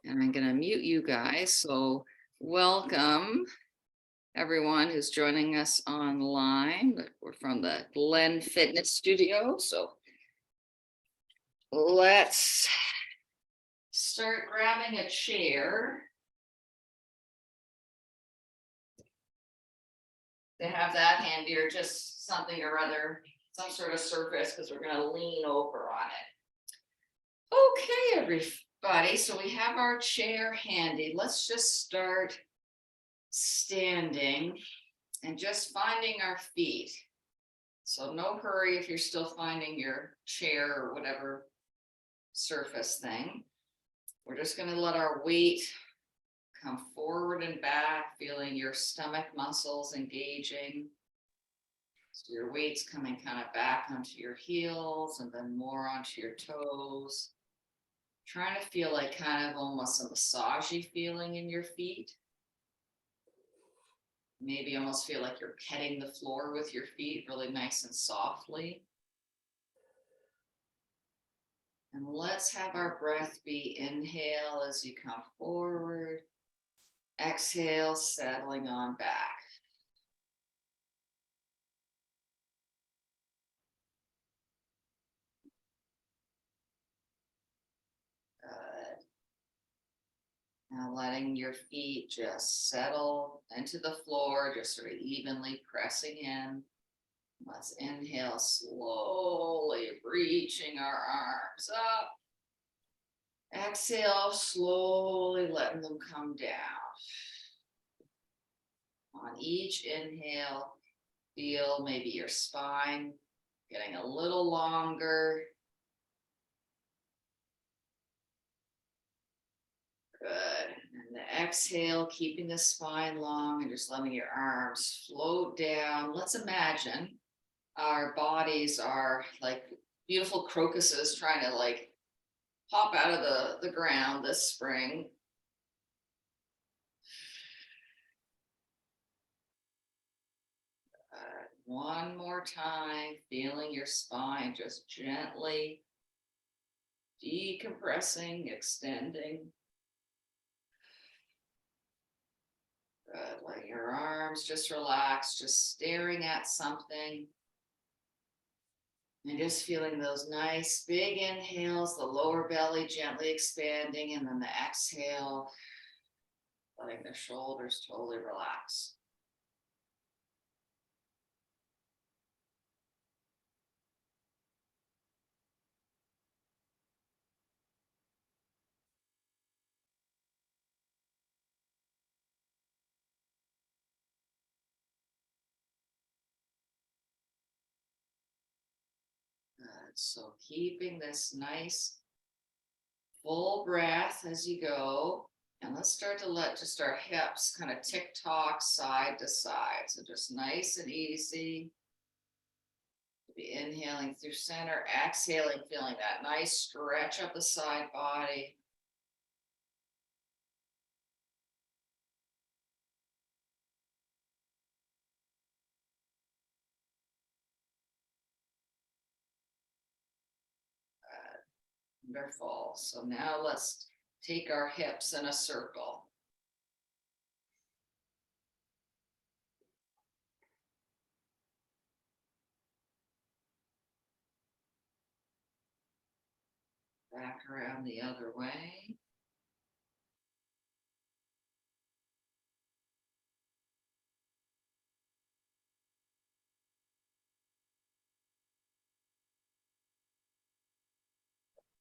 And I'm going to mute you guys. So welcome everyone who's joining us online. We're from the Glen Fitness Studio. So let's start grabbing a chair. To have that handy or just something or other, some sort of surface, because we're going to lean over on it. Okay, everybody. So we have our chair handy. Let's just start standing and just finding our feet. So no hurry if you're still finding your chair or whatever surface thing. We're just going to let our weight come forward and back, feeling your stomach muscles engaging. So your weight's coming kind of back onto your heels and then more onto your toes. Trying to feel like kind of almost a massagey feeling in your feet. Maybe almost feel like you're petting the floor with your feet really nice and softly. And let's have our breath be inhale as you come forward. Exhale, settling on back. Good. Now letting your feet just settle into the floor, just sort of evenly pressing in. Let's inhale, slowly reaching our arms up. Exhale, slowly letting them come down. On each inhale, feel maybe your spine getting a little longer. Good. And the exhale, keeping the spine long and just letting your arms float down. Let's imagine our bodies are like beautiful crocuses trying to like pop out of the ground this spring. One more time, feeling your spine just gently decompressing, extending. Good. Let your arms just relax, just staring at something. And just feeling those nice big inhales, the lower belly gently expanding, and then the exhale, letting the shoulders totally relax. Good. So keeping this nice full breath as you go. And let's start to let just our hips kind of tick-tock side to side. So just nice and easy. Be inhaling through center, exhaling, feeling that nice stretch up the side body. Wonderful. So now let's take our hips in a circle. Back around the other way.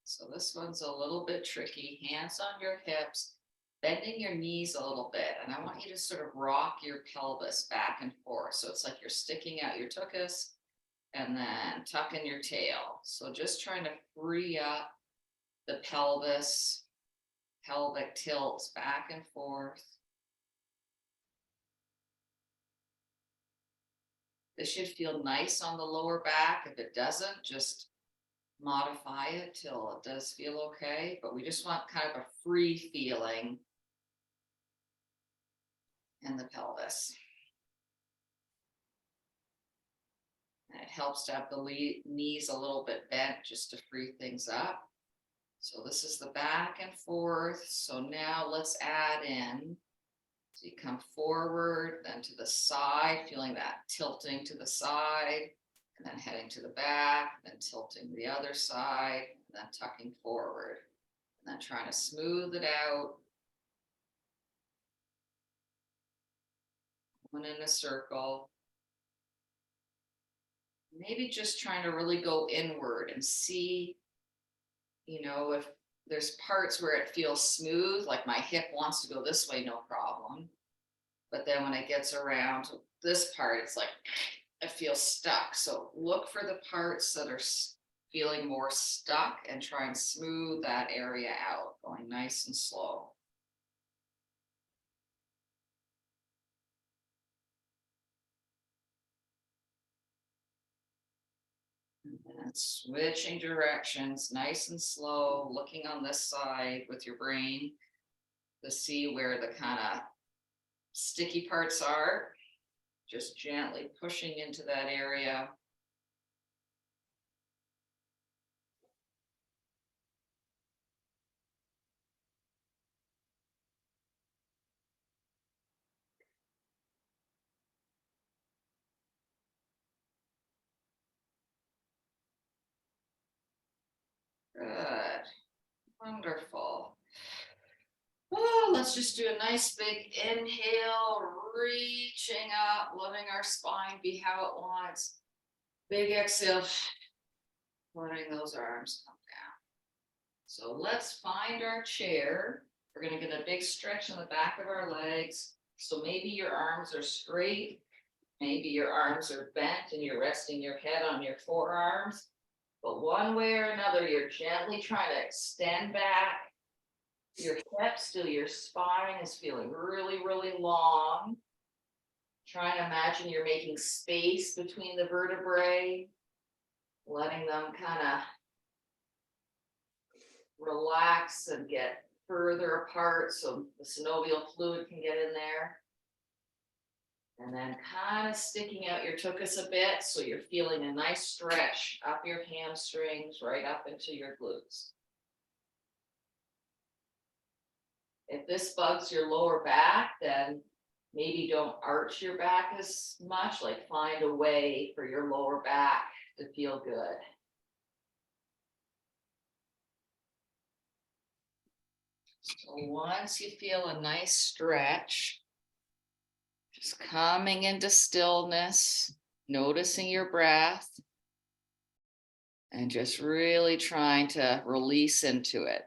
So this one's a little bit tricky. Hands on your hips, bending your knees a little bit. And I want you to sort of rock your pelvis back and forth. So it's like you're sticking out your tuchus and then tucking your tail. So just trying to free up the pelvis, pelvic tilts back and forth. This should feel nice on the lower back. If it doesn't, just modify it till it does feel okay. But we just want kind of a free feeling in the pelvis. And it helps to have the knees a little bit bent just to free things up. So this is the back and forth. So now let's add in. So you come forward, then to the side, feeling that tilting to the side, and then heading to the back, then tilting to the other side, and then tucking forward, and then trying to smooth it out. One in a circle. Maybe just trying to really go inward and see, you know, if there's parts where it feels smooth, like my hip wants to go this way, no problem. But then when it gets around to this part, it's like, it feels stuck. So look for the parts that are feeling more stuck and try and smooth that area out, going nice and slow. And switching directions, nice and slow, looking on this side with your brain to see where the kind of sticky parts are. Just gently pushing into that area. Good. Wonderful. Oh, let's just do a nice big inhale, reaching up, letting our spine be how it wants. Big exhale, letting those arms come down. So let's find our chair. We're going to get a big stretch in the back of our legs. So maybe your arms are straight. Maybe your arms are bent and you're resting your head on your forearms. But one way or another, you're gently trying to extend back your hips till your spine is feeling really, really long. Try to imagine you're making space between the vertebrae, letting them kind of relax and get further apart so the synovial fluid can get in there. And then kind of sticking out your tuchus a bit so you're feeling a nice stretch up your hamstrings, right up into your glutes. If this bugs your lower back, then maybe don't arch your back as much, like find a way for your lower back to feel good. So once you feel a nice stretch, just coming into stillness, noticing your breath, and just really trying to release into it.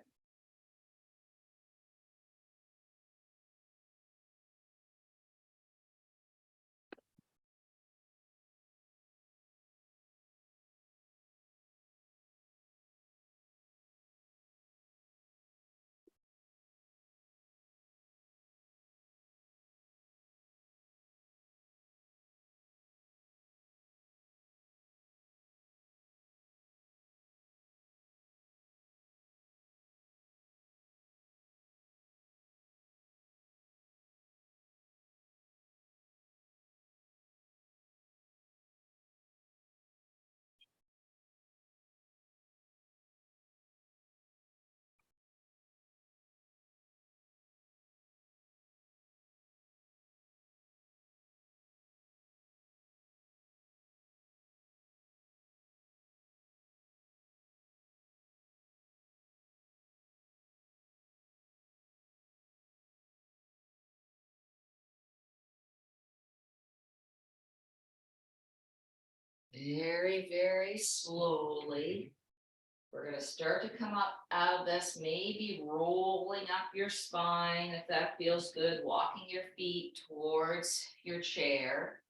Very, very slowly. We're going to start to come up out of this, maybe rolling up your spine if that feels good, walking your feet towards your chair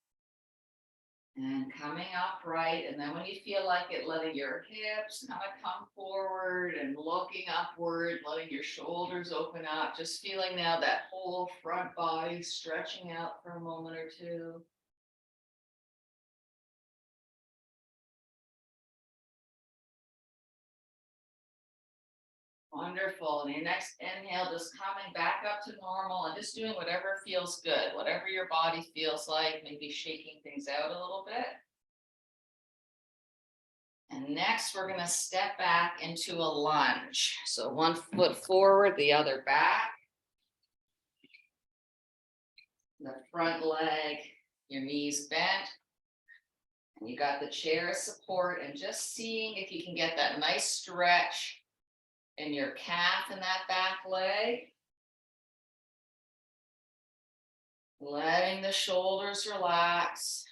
and coming upright. And then when you feel like it, letting your hips kind of come forward and looking upward, letting your shoulders open up, just feeling now that whole front body stretching out for a moment or two. Wonderful. And your next inhale, just coming back up to normal and just doing whatever feels good, whatever your body feels like, maybe shaking things out a little bit. And next, we're gonna step back into a lunge. So one foot forward, the other back. The front leg, your knees bent. And you got the chair as support, and just seeing if you can get that nice stretch in your calf and that back leg. Letting the shoulders relax.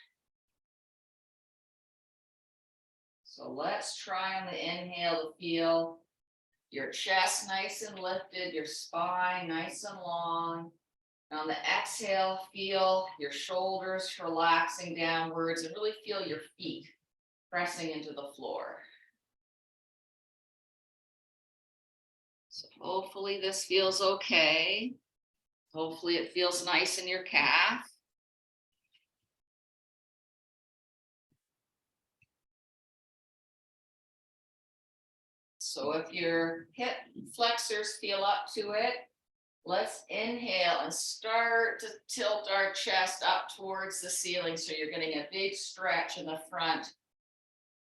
So let's try on the inhale to feel your chest nice and lifted, your spine nice and long. And on the exhale, feel your shoulders relaxing downwards and really feel your feet pressing into the floor. So hopefully this feels okay. Hopefully it feels nice in your calf. So if your hip flexors feel up to it, let's inhale and start to tilt our chest up towards the ceiling. So you're getting a big stretch in the front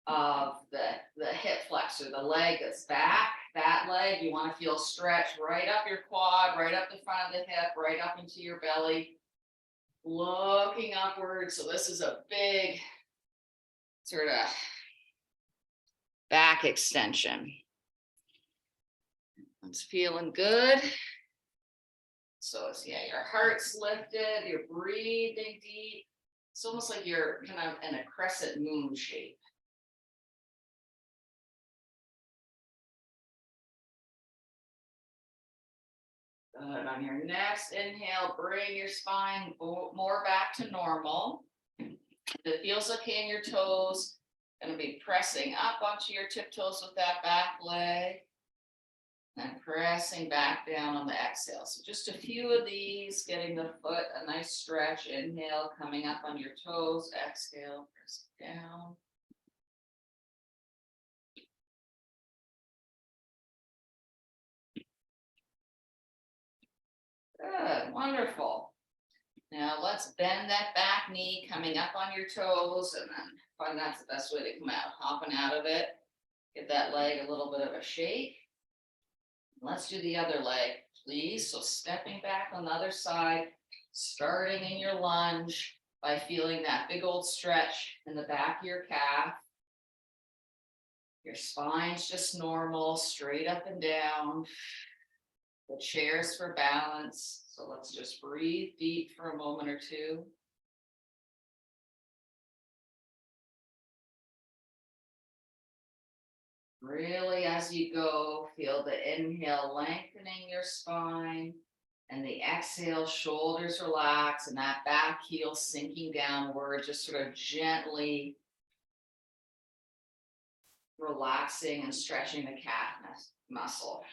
of the hip flexor, the leg that's back, that leg, you want to feel stretch right up your quad, right up the front of the hip, right up into your belly, looking upward. So this is a big sort of back extension. It's feeling good. So it's, yeah, your heart's lifted, you're breathing deep. It's almost like you're kind of in a crescent moon shape. Good. On your next inhale, bring your spine more back to normal. If it feels okay in your toes, going to be pressing up onto your tiptoes with that back leg. And pressing back down on the exhale. So just a few of these, getting the foot a nice stretch. Inhale, coming up on your toes. Exhale, press down. Good, wonderful. Now let's bend that back knee, coming up on your toes, and then find that's the best way to come out, hopping out of it. Give that leg a little bit of a shake. Let's do the other leg, please. So stepping back on the other side, starting in your lunge by feeling that big old stretch in the back of your calf. Your spine's just normal, straight up and down. The chair's for balance. So let's just breathe deep for a moment or two. Really, as you go, feel the inhale lengthening your spine, and the exhale, shoulders relax, and that back heel sinking downward, just sort of gently relaxing and stretching the calf muscle.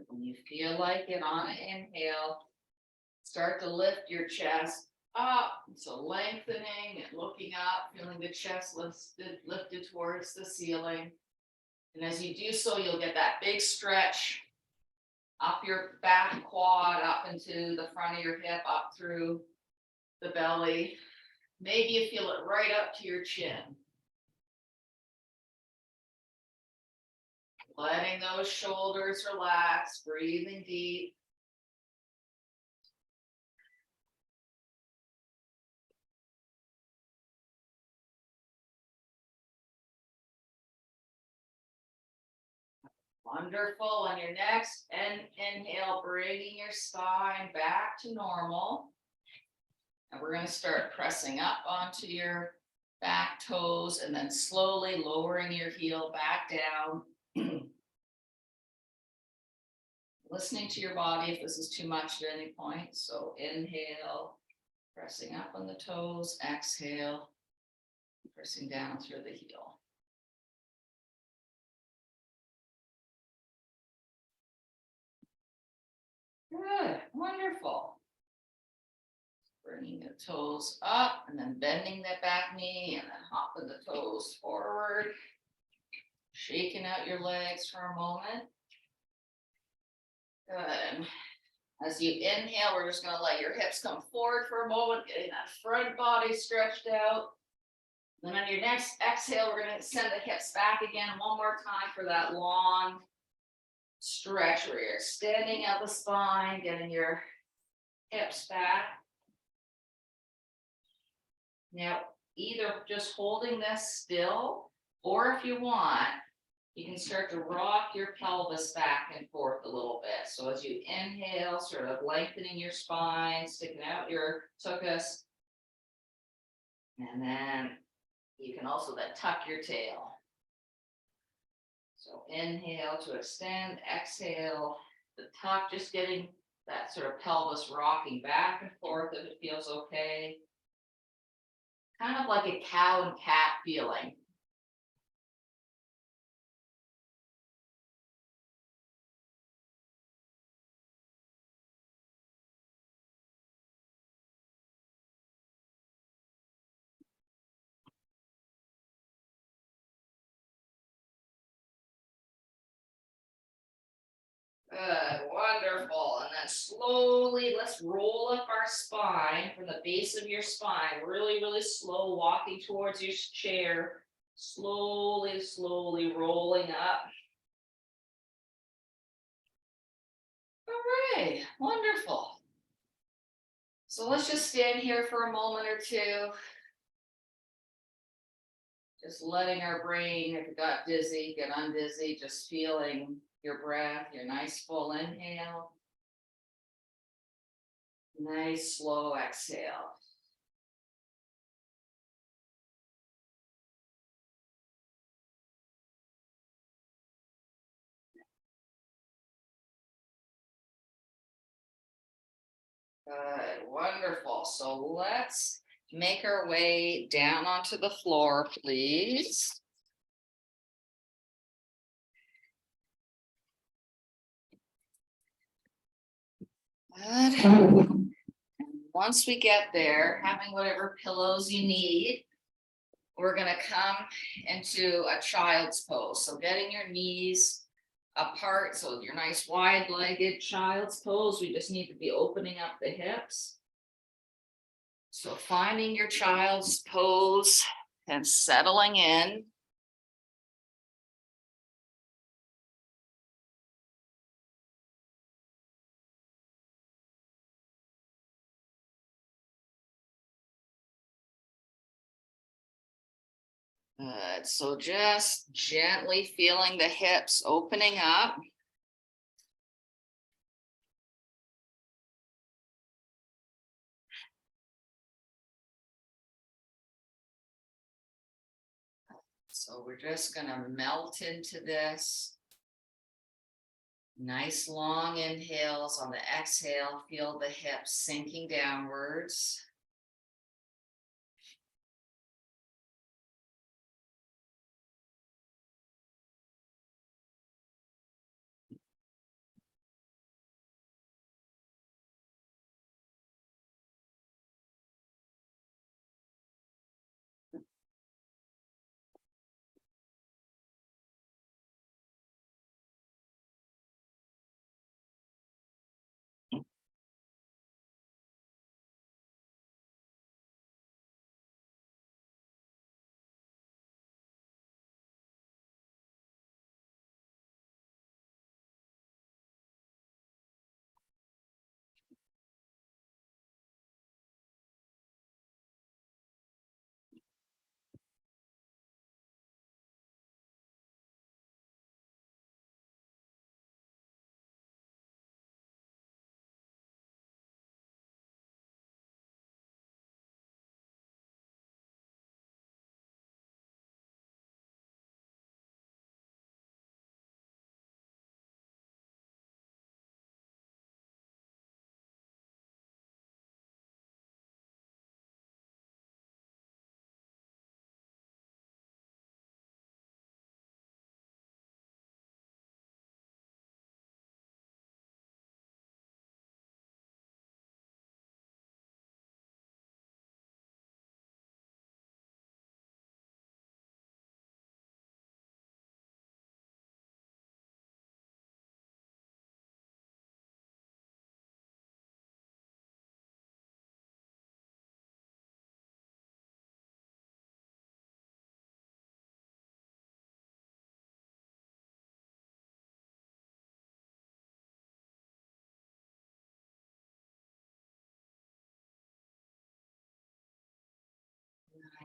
When you feel like it, on an inhale, start to lift your chest up. So lengthening and looking up, feeling the chest lifted towards the ceiling. And as you do so, you'll get that big stretch up your back quad, up into the front of your hip, up through the belly. Maybe you feel it right up to your chin. Letting those shoulders relax, breathing deep. Wonderful. On your next inhale, bringing your spine back to normal. And we're going to start pressing up onto your back toes and then slowly lowering your heel back down. Listening to your body if this is too much at any point. So inhale, pressing up on the toes. Exhale, pressing down through the heel. Good, wonderful. Bringing the toes up and then bending that back knee and then hopping the toes forward. Shaking out your legs for a moment. Good. As you inhale, we're just gonna let your hips come forward for a moment, getting that front body stretched out. Then on your next exhale, we're gonna send the hips back again one more time for that long stretch where you're extending out the spine, getting your hips back. Now, either just holding this still, or if you want, you can start to rock your pelvis back and forth a little bit. So as you inhale, sort of lengthening your spine, sticking out your tuchus. And then you can also then tuck your tail. So inhale to extend, exhale, the tuck, just getting that sort of pelvis rocking back and forth if it feels okay. Kind of like a cow and cat feeling. Good, wonderful. And then slowly, let's roll up our spine from the base of your spine. Really, really slow, walking towards your chair. Slowly, slowly rolling up. All right, wonderful. So let's just stand here for a moment or two. Just letting our brain, if it got dizzy, get undizzy, just feeling your breath, your nice full inhale. Nice slow exhale. Good, wonderful. So let's make our way down onto the floor, please. Good. Once we get there, having whatever pillows you need, we're going to come into a child's pose. So getting your knees apart, so your nice wide-legged child's pose. We just need to be opening up the hips. So finding your child's pose and settling in. Good. So just gently feeling the hips opening up. So we're just going to melt into this. Nice long inhales. On the exhale, feel the hips sinking downwards.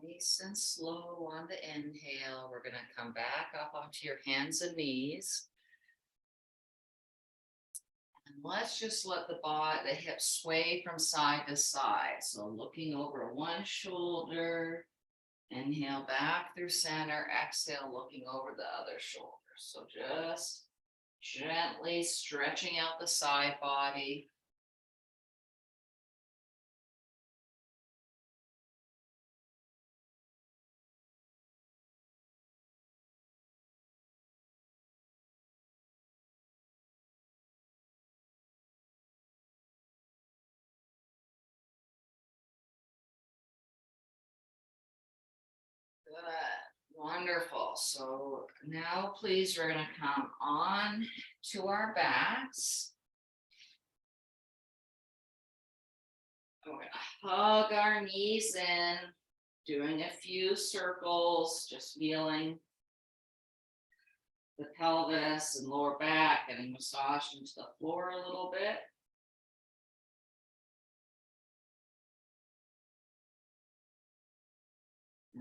Nice and slow on the inhale. We're gonna come back up onto your hands and knees. And let's just let the hips sway from side to side. So looking over one shoulder, inhale back through center, exhale, looking over the other shoulder. So just gently stretching out the side body. Good. Wonderful. So now please, we're going to come on to our backs. We're going to hug our knees in, doing a few circles, just feeling the pelvis and lower back, getting massaged into the floor a little bit.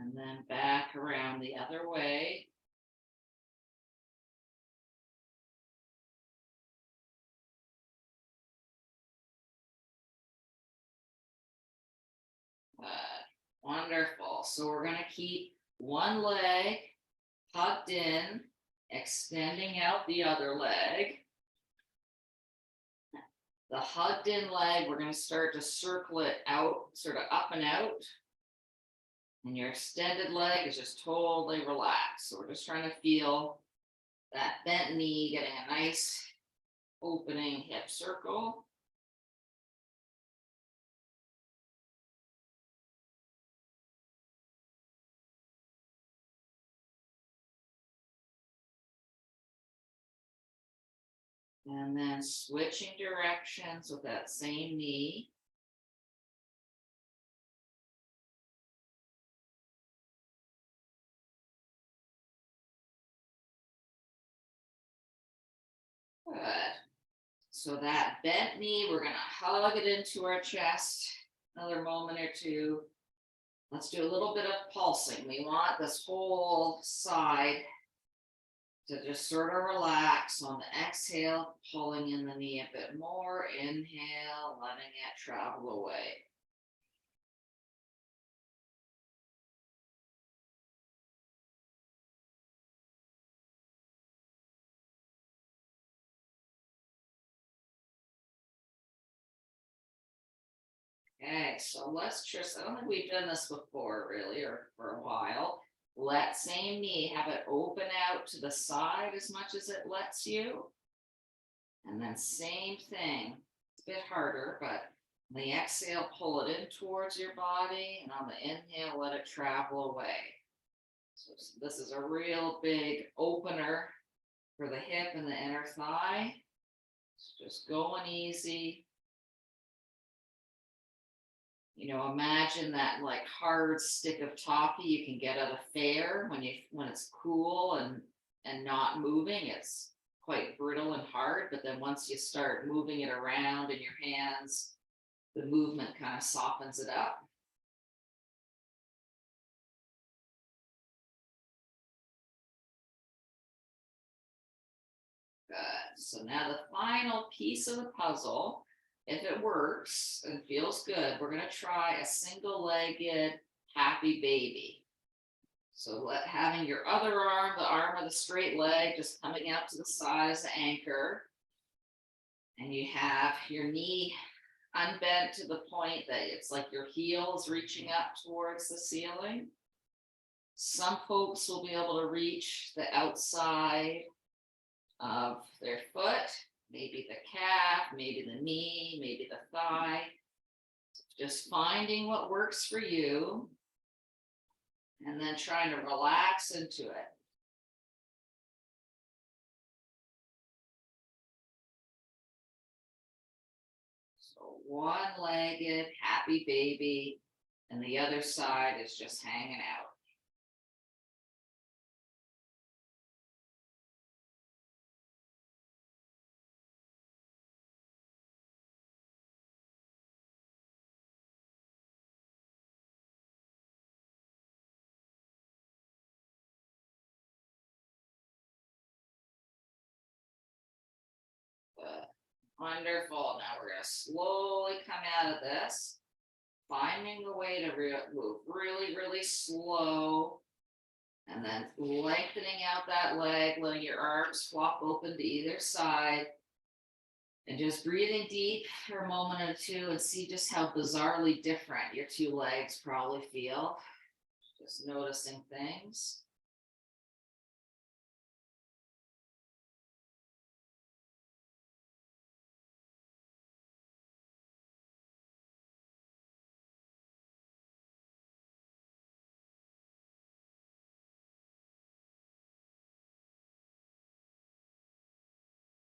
And then back around the other way. Wonderful. So we're going to keep one leg tucked in, extending out the other leg. The hugged in leg, we're going to start to circle it out, sort of up and out. And your extended leg is just totally relaxed. So we're just trying to feel that bent knee getting a nice opening hip circle. And then switching directions with that same knee. Good. So that bent knee, we're going to hug it into our chest. Another moment or two. Let's do a little bit of pulsing. We want this whole side to just sort of relax. On the exhale, pulling in the knee a bit more. Inhale, letting it travel away. Okay, so let's just, I don't think we've done this before really, or for a while. Let same knee, have it open out to the side as much as it lets you. And then same thing, it's a bit harder, but on the exhale, pull it in towards your body, and on the inhale, let it travel away. So this is a real big opener for the hip and the inner thigh. So just going easy. You know, imagine that like hard stick of toffee you can get at a fair when it's cool and not moving. It's quite brittle and hard, but then once you start moving it around in your hands, the movement kind of softens it up. Good. So now the final piece of the puzzle, if it works and feels good, we're going to try a single-legged happy baby. So having your other arm, the arm of the straight leg, just coming out to the side as an anchor. And you have your knee unbent to the point that it's like your heel is reaching up towards the ceiling. Some folks will be able to reach the outside of their foot, maybe the calf, maybe the knee, maybe the thigh. Just finding what works for you and then trying to relax into it. So one-legged happy baby, and the other side is just hanging out. Wonderful. Now we're gonna slowly come out of this, finding the way to move really, really slow. And then lengthening out that leg, letting your arms flop open to either side. And just breathing deep for a moment or two and see just how bizarrely different your two legs probably feel. Just noticing things.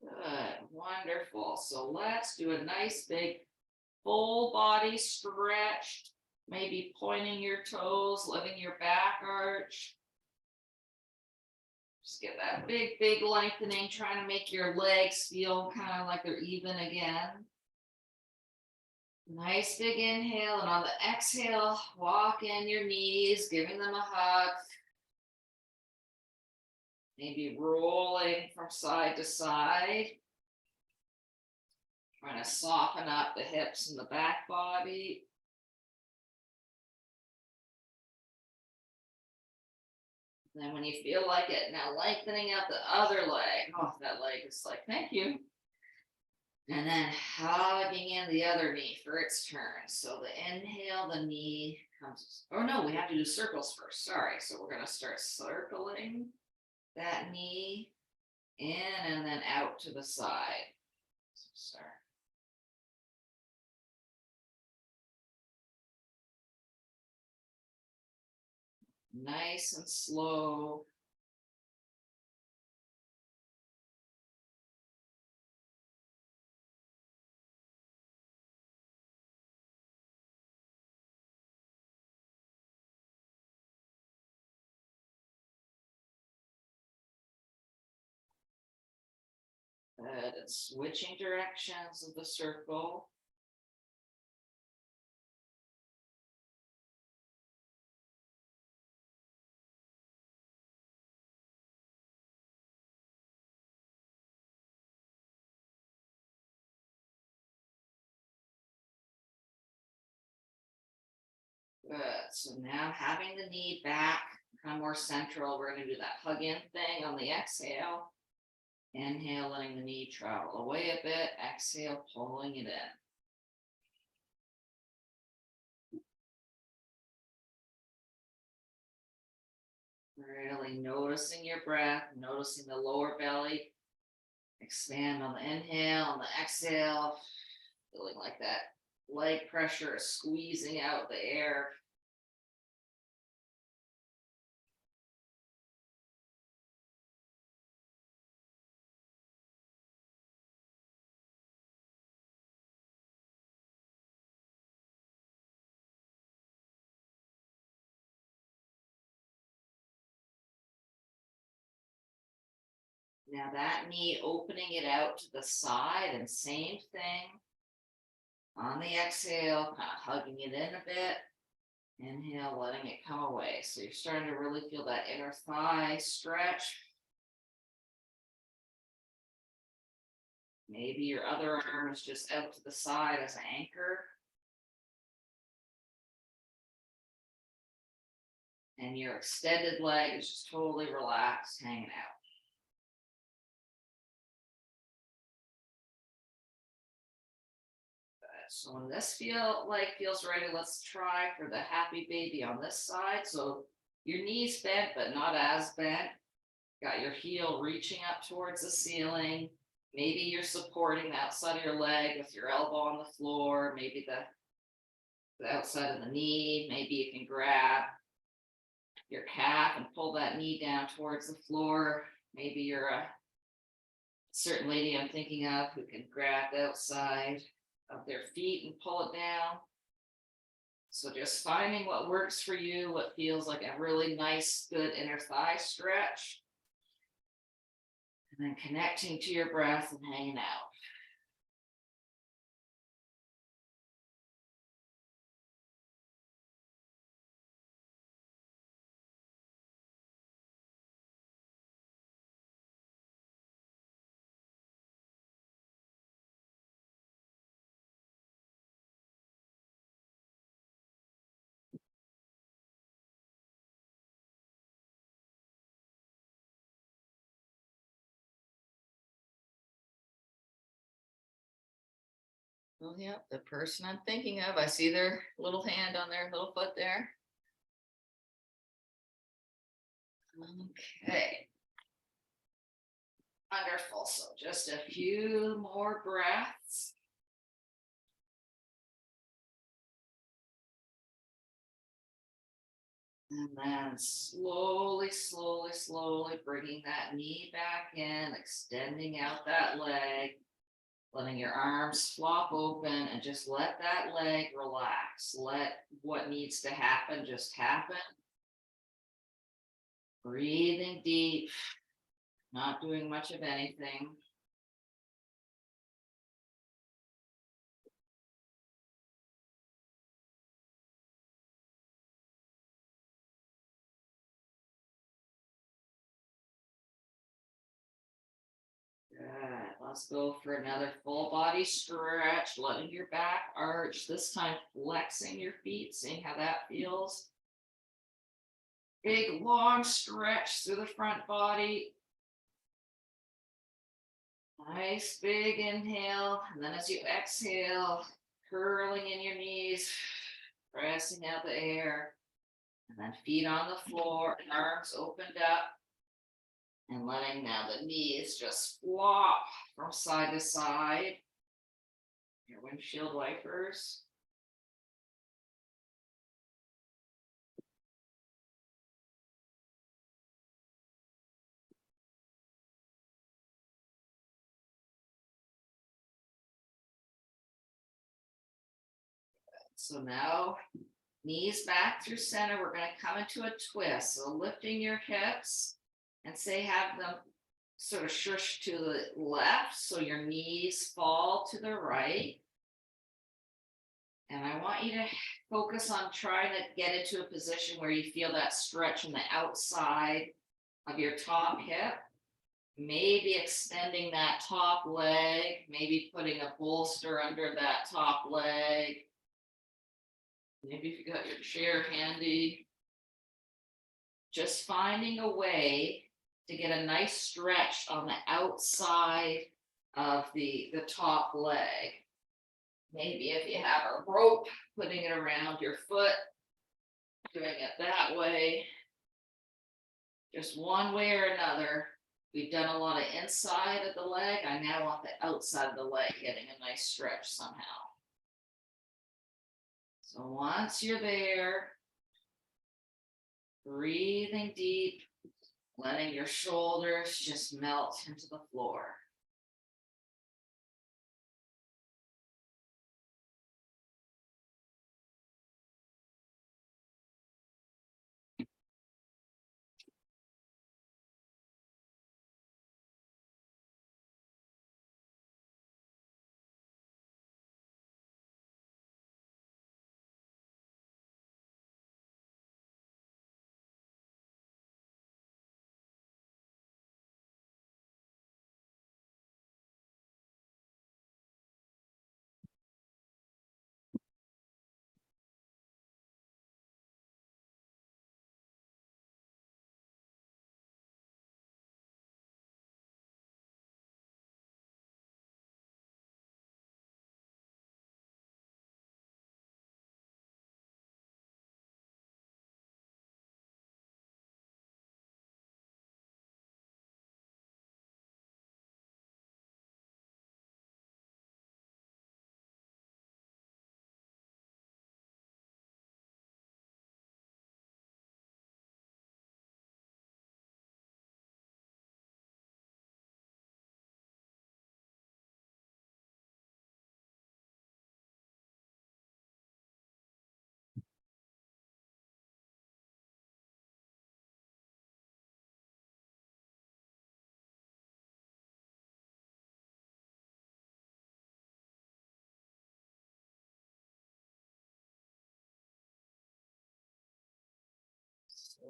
Good, wonderful. So let's do a nice big full body stretch, maybe pointing your toes, letting your back arch. Just get that big, big lengthening, trying to make your legs feel kind of like they're even again. Nice big inhale, and on the exhale, walk in your knees, giving them a hug. Maybe rolling from side to side. Trying to soften up the hips and the back body. Then when you feel like it, now lengthening out the other leg. Oh, that leg is like, thank you. And then hugging in the other knee for its turn. So the inhale, the knee comes. Oh no, we have to do circles first. Sorry. So we're going to start circling that knee in and then out to the side. So start. Nice and slow. Good. And switching directions of the circle. Good. So now having the knee back, kind of more central, we're going to do that hug in thing on the exhale. Inhale, letting the knee travel away a bit. Exhale, pulling it in. Really noticing your breath, noticing the lower belly. Expand on the inhale, on the exhale. Feeling like that leg pressure is squeezing out the air. Now that knee, opening it out to the side, and same thing. On the exhale, kind of hugging it in a bit. Inhale, letting it come away. So you're starting to really feel that inner thigh stretch. Maybe your other arm is just out to the side as an anchor. And your extended leg is just totally relaxed, hanging out. So when this feels ready, let's try for the happy baby on this side. So your knees bent, but not as bent. Got your heel reaching up towards the ceiling. Maybe you're supporting the outside of your leg with your elbow on the floor. Maybe the outside of the knee. Maybe you can grab your calf and pull that knee down towards the floor. Maybe you're a certain lady I'm thinking of who can grab the outside of their feet and pull it down. So just finding what works for you, what feels like a really nice, good inner thigh stretch. And then connecting to your breath and hanging out. Oh, yeah, the person I'm thinking of, I see their little hand on their little foot there. Okay. Wonderful. So just a few more breaths. And then slowly, slowly, slowly bringing that knee back in, extending out that leg, letting your arms flop open and just let that leg relax. Let what needs to happen just happen. Breathing deep, not doing much of anything. Good. Let's go for another full body stretch, letting your back arch, this time flexing your feet, seeing how that feels. Big long stretch through the front body. Nice big inhale. And then as you exhale, curling in your knees, pressing out the air. And then feet on the floor, arms opened up. And letting now the knees just flop from side to side. Your windshield wipers. So now knees back through center. We're going to come into a twist. So lifting your hips and say have them sort of shush to the left so your knees fall to the right. And I want you to focus on trying to get into a position where you feel that stretch on the outside of your top hip. Maybe extending that top leg, maybe putting a bolster under that top leg. Maybe if you got your chair handy. Just finding a way to get a nice stretch on the outside of the top leg. Maybe if you have a rope, putting it around your foot, doing it that way. Just one way or another. We've done a lot of inside of the leg. I now want the outside of the leg getting a nice stretch somehow. So once you're there, breathing deep, letting your shoulders just melt into the floor.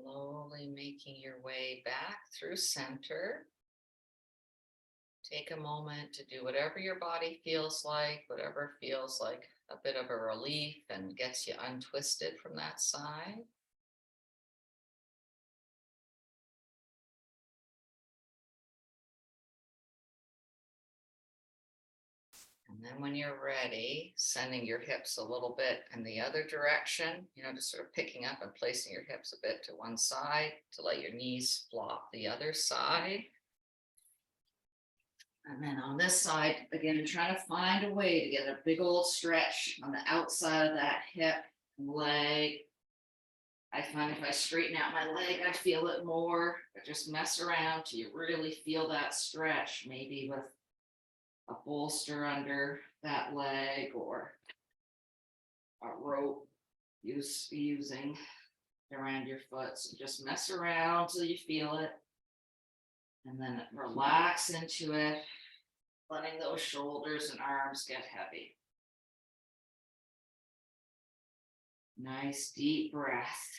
Slowly making your way back through center. Take a moment to do whatever your body feels like, whatever feels like a bit of a relief and gets you untwisted from that side. And And then when you're ready, sending your hips a little bit in the other direction, just sort of picking up and placing your hips a bit to one side to let your knees flop the other side. And then on this side, again, trying to find a way to get a big old stretch on the outside of that hip and leg. I find if I straighten out my leg, I feel it more. But just mess around till you really feel that stretch, maybe with a bolster under that leg or a rope using around your foot. So just mess around till you feel it. And then relax into it, letting those shoulders and arms get heavy. Nice deep breath.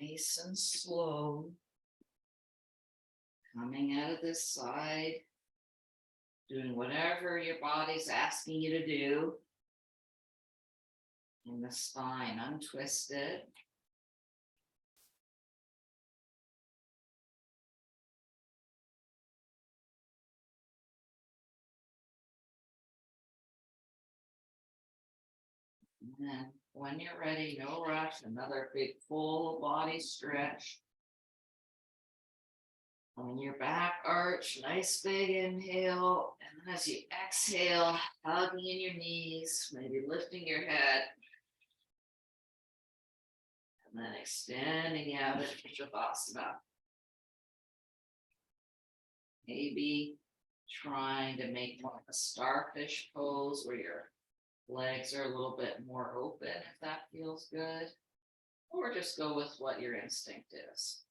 Nice and slow. Coming out of this side, doing whatever your body's asking you to do. And the spine untwisted. And then when you're ready, no rush, another big full body stretch. On your back arch, nice big inhale. And then as you exhale, hugging in your knees, maybe lifting your head. And then extending out at Shavasana. Maybe trying to make more of a starfish pose where your legs are a little bit more open if that feels good. Or just go with what your instinct is.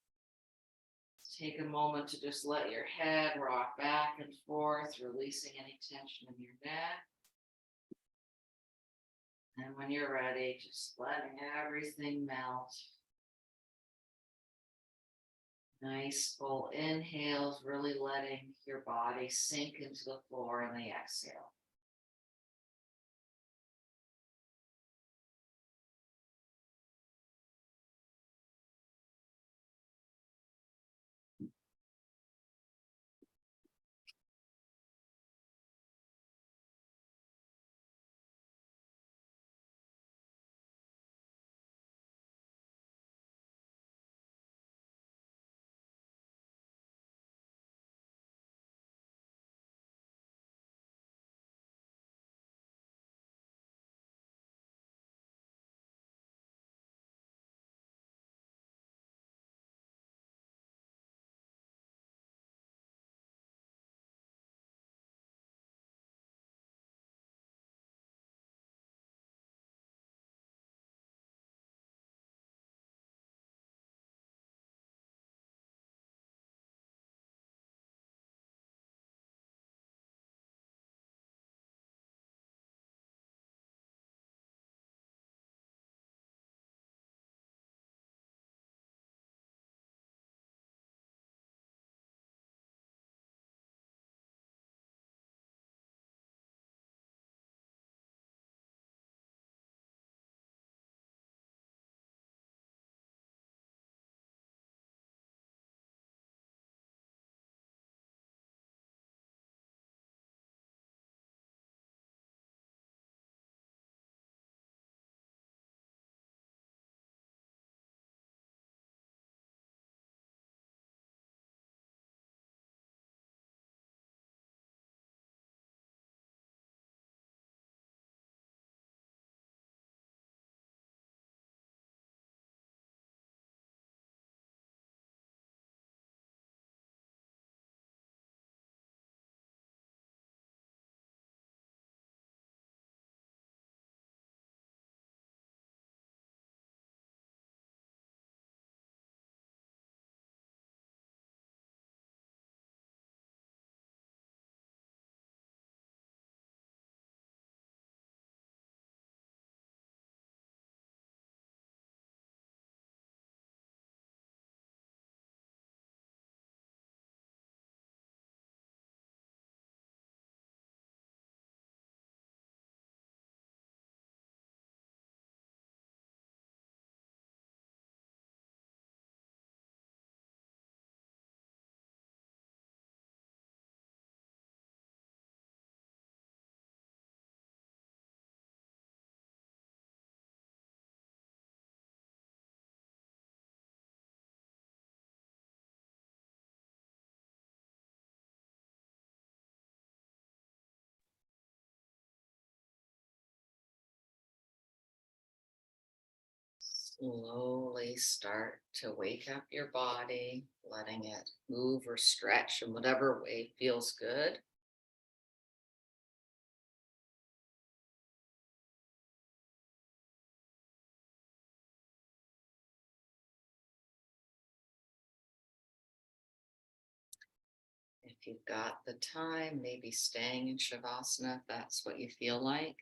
Take a moment to just let your head rock back and forth, releasing any tension in your neck. And when you're ready, just letting everything melt. Nice full inhales, really letting your body sink into the floor in the exhale. Slowly start to wake up your body, letting it move or stretch in whatever way feels good. If you've got the time, maybe staying in Shavasana if that's what you feel like.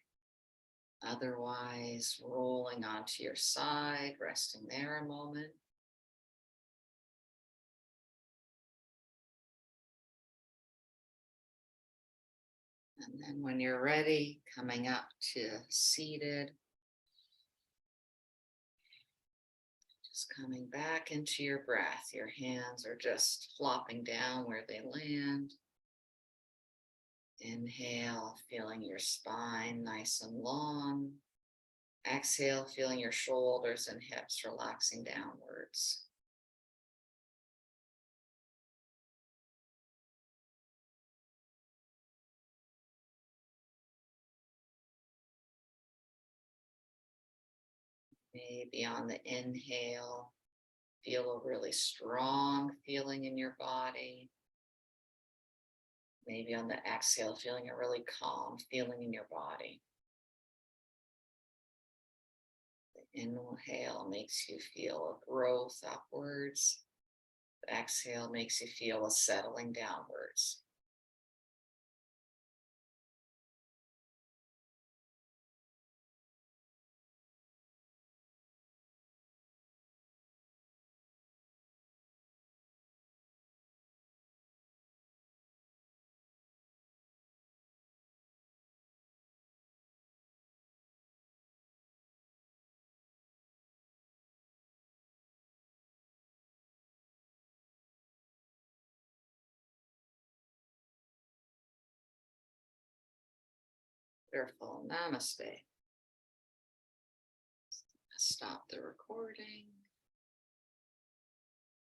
Otherwise, rolling onto your side, resting there a moment. And then when you're ready, coming up to seated, just coming back into your breath. Your hands are just flopping down where they land. Inhale, feeling your spine nice and long. Exhale, feeling your shoulders and hips relaxing downwards. Maybe on the inhale, feel a really strong feeling in your body. Maybe on the exhale, feeling a really calm feeling in your body. The inhale makes you feel a growth upwards. The exhale makes you feel a settling downwards. Wonderful. Namaste. Stop the recording.